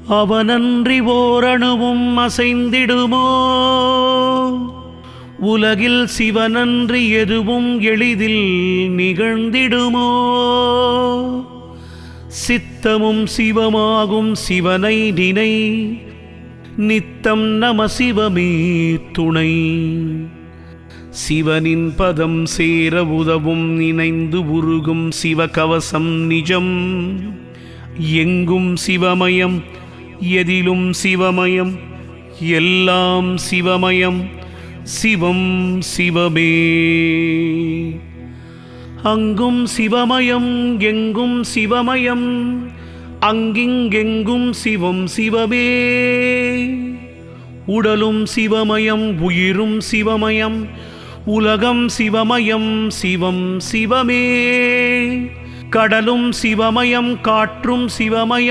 அவனன்றி ஓரணுவும் அசைந்திடுமோ? உலகில் சிவனன்றி எதுவும் எளிதில் நிகழ்ந்திடுமோ? சித்தமும் சிவமாகும் சிவனை நினை, நித்தம் நம சிவமே துணை. சிவனின் பதம் சேர உதவும் நினைந்து உருகும் சிவகவசம் நிஜம். எங்கும் சிவமயம், எதிலும் சிவமயம், எல்லாம் சிவமயம், சிவம் சிவமே. அங்கும் சிவமயம், எங்கும் சிவமயம், அங்கிங்கெங்கும் சிவம் சிவமே. உடலும் சிவமயம், உயிரும் சிவமயம், உலகம் சிவமயம், சிவம் சிவமே. கடலும் சிவமயம், காற்றும் சிவமயம்,